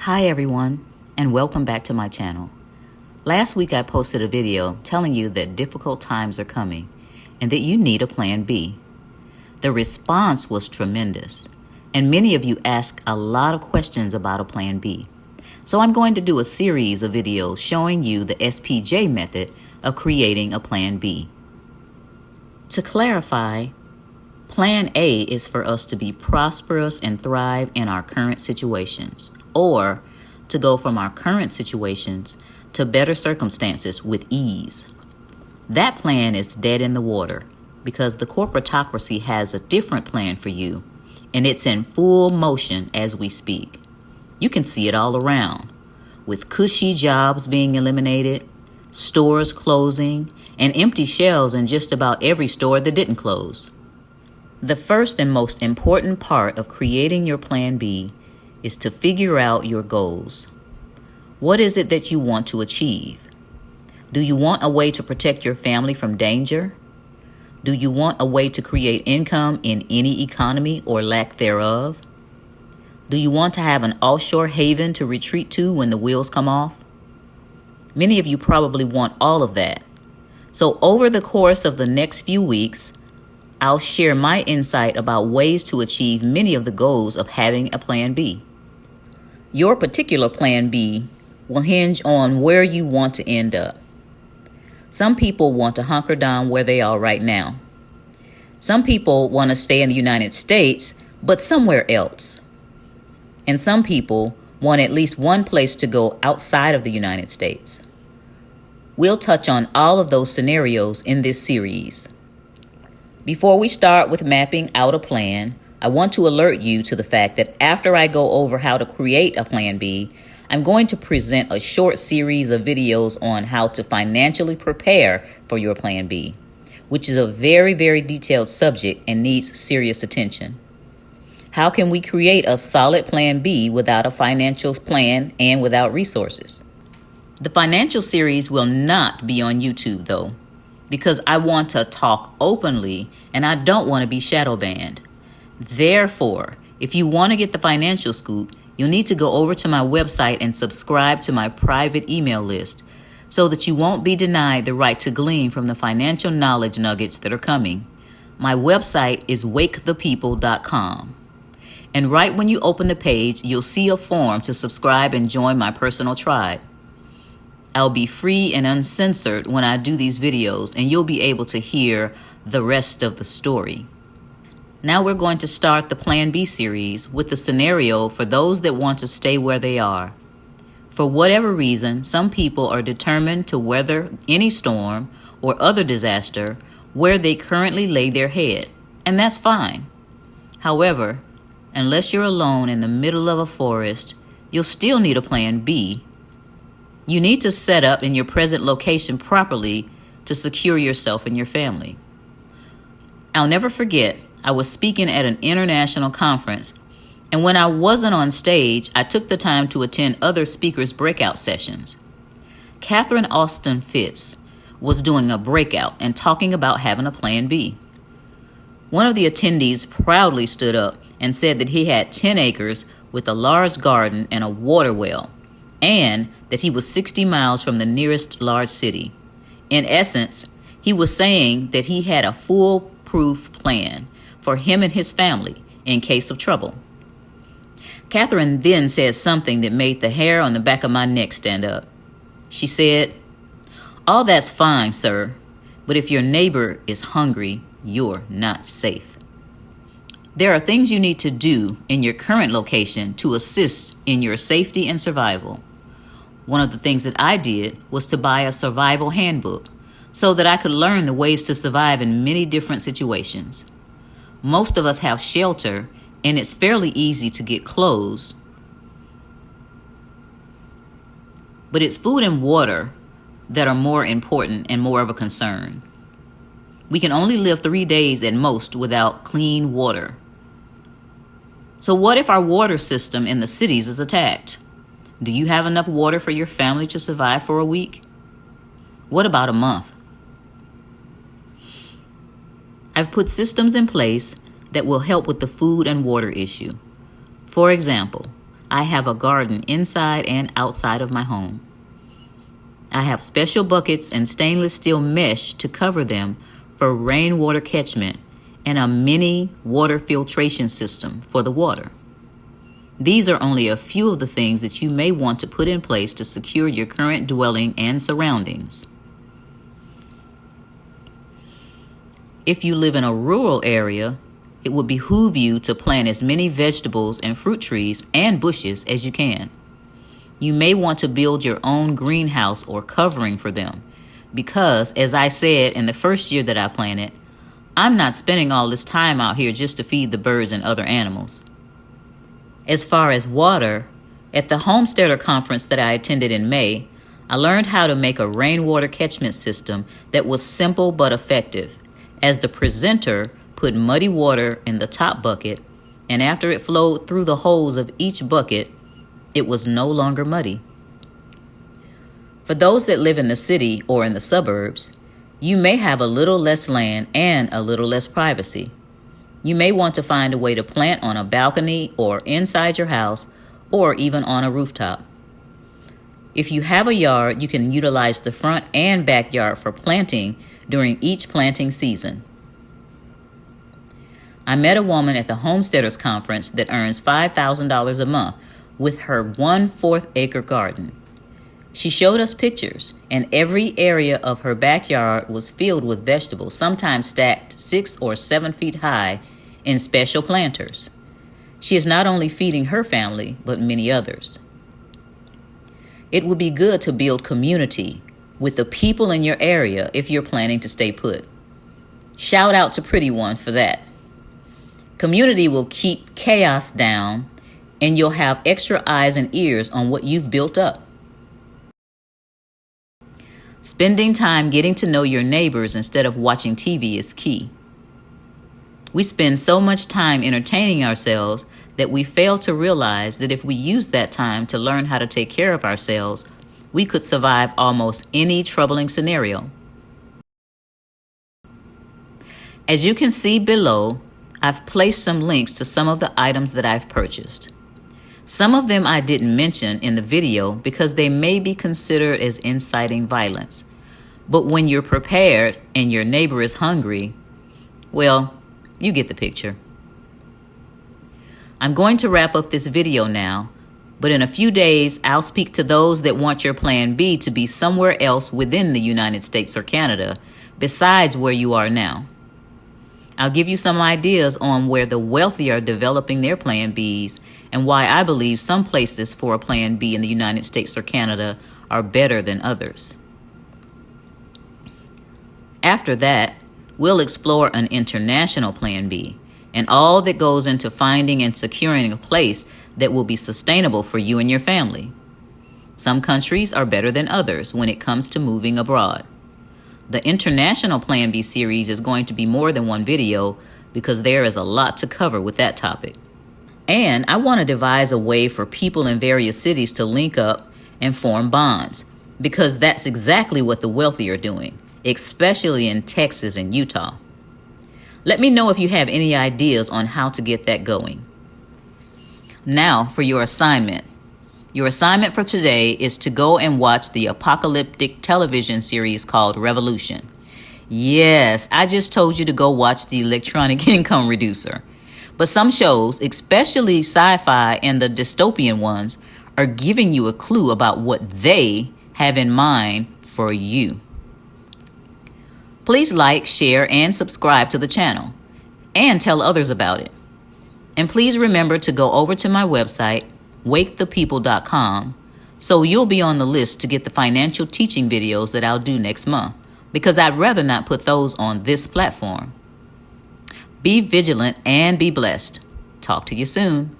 Hi everyone, and welcome back to my channel. Last week I posted a video telling you that difficult times are coming and that you need a plan B. The response was tremendous, and many of you asked a lot of questions about a plan B. So I'm going to do a series of videos showing you the SPJ method of creating a plan B. To clarify, plan A is for us to be prosperous and thrive in our current situations, or to go from our current situations to better circumstances with ease. That plan is dead in the water because the corporatocracy has a different plan for you, and it's in full motion as we speak. You can see it all around, with cushy jobs being eliminated, stores closing, and empty shelves in just about every store that didn't close. The first and most important part of creating your plan B is to figure out your goals. What is it that you want to achieve? Do you want a way to protect your family from danger? Do you want a way to create income in any economy or lack thereof? Do you want to have an offshore haven to retreat to when the wheels come off? Many of you probably want all of that. So over the course of the next few weeks, I'll share my insight about ways to achieve many of the goals of having a plan B. Your particular plan B will hinge on where you want to end up. Some people want to hunker down where they are right now. Some people want to stay in the United States, but somewhere else. And some people want at least one place to go outside of the United States. We'll touch on all of those scenarios in this series. Before we start with mapping out a plan, I want to alert you to the fact that after I go over how to create a plan B, I'm going to present a short series of videos on how to financially prepare for your plan B, which is a very, very detailed subject and needs serious attention. How can we create a solid plan B without a financial plan and without resources? The financial series will not be on YouTube though, because I want to talk openly and I don't want to be shadow banned. Therefore, if you want to get the financial scoop, you'll need to go over to my website and subscribe to my private email list so that you won't be denied the right to glean from the financial knowledge nuggets that are coming. My website is wakethepeople.com. And right when you open the page, you'll see a form to subscribe and join my personal tribe. I'll be free and uncensored when I do these videos, and you'll be able to hear the rest of the story. Now we're going to start the Plan B series with the scenario for those that want to stay where they are. For whatever reason, some people are determined to weather any storm or other disaster where they currently lay their head, and that's fine. However, unless you're alone in the middle of a forest, you'll still need a Plan B. You need to set up in your present location properly to secure yourself and your family. I'll never forget, I was speaking at an international conference, and when I wasn't on stage, I took the time to attend other speakers' breakout sessions. Catherine Austin Fitts was doing a breakout and talking about having a plan B. One of the attendees proudly stood up and said that he had 10 acres with a large garden and a water well, and that he was 60 miles from the nearest large city. In essence, he was saying that he had a foolproof plan for him and his family in case of trouble. Catherine then said something that made the hair on the back of my neck stand up. She said, "All that's fine, sir, but if your neighbor is hungry, you're not safe." There are things you need to do in your current location to assist in your safety and survival. One of the things that I did was to buy a survival handbook so that I could learn the ways to survive in many different situations. Most of us have shelter, and it's fairly easy to get clothes. But it's food and water that are more important and more of a concern. We can only live 3 days at most without clean water. So what if our water system in the cities is attacked? Do you have enough water for your family to survive for a week? What about a month? I've put systems in place that will help with the food and water issue. For example, I have a garden inside and outside of my home. I have special buckets and stainless steel mesh to cover them for rainwater catchment and a mini water filtration system for the water. These are only a few of the things that you may want to put in place to secure your current dwelling and surroundings. If you live in a rural area, it would behoove you to plant as many vegetables and fruit trees and bushes as you can. You may want to build your own greenhouse or covering for them because, as I said in the first year that I planted, I'm not spending all this time out here just to feed the birds and other animals. As far as water, at the Homesteader Conference that I attended in May, I learned how to make a rainwater catchment system that was simple but effective, as the presenter put muddy water in the top bucket, and after it flowed through the holes of each bucket, it was no longer muddy. For those that live in the city or in the suburbs, you may have a little less land and a little less privacy. You may want to find a way to plant on a balcony or inside your house or even on a rooftop. If you have a yard, you can utilize the front and backyard for planting during each planting season. I met a woman at the Homesteaders Conference that earns $5,000 a month with her 1/4 acre garden. She showed us pictures, and every area of her backyard was filled with vegetables, sometimes stacked 6 or 7 feet high in special planters. She is not only feeding her family, but many others. It would be good to build community with the people in your area if you're planning to stay put. Shout out to Pretty One for that. Community will keep chaos down, and you'll have extra eyes and ears on what you've built up. Spending time getting to know your neighbors instead of watching TV is key. We spend so much time entertaining ourselves that we fail to realize that if we use that time to learn how to take care of ourselves, we could survive almost any troubling scenario. As you can see below, I've placed some links to some of the items that I've purchased. Some of them I didn't mention in the video because they may be considered as inciting violence. But when you're prepared and your neighbor is hungry, well, you get the picture. I'm going to wrap up this video now, but in a few days, I'll speak to those that want your plan B to be somewhere else within the United States or Canada, besides where you are now. I'll give you some ideas on where the wealthy are developing their plan Bs and why I believe some places for a plan B in the United States or Canada are better than others. After that, we'll explore an international plan B and all that goes into finding and securing a place that will be sustainable for you and your family. Some countries are better than others when it comes to moving abroad. The International Plan B series is going to be more than one video because there is a lot to cover with that topic. And I want to devise a way for people in various cities to link up and form bonds because that's exactly what the wealthy are doing, especially in Texas and Utah. Let me know if you have any ideas on how to get that going. Now for your assignment. Your assignment for today is to go and watch the apocalyptic television series called Revolution. Yes, I just told you to go watch the Electronic Income Reducer. But some shows, especially sci-fi and the dystopian ones, are giving you a clue about what they have in mind for you. Please like, share, and subscribe to the channel, and tell others about it. And please remember to go over to my website, wakethepeople.com, so you'll be on the list to get the financial teaching videos that I'll do next month, because I'd rather not put those on this platform. Be vigilant and be blessed. Talk to you soon.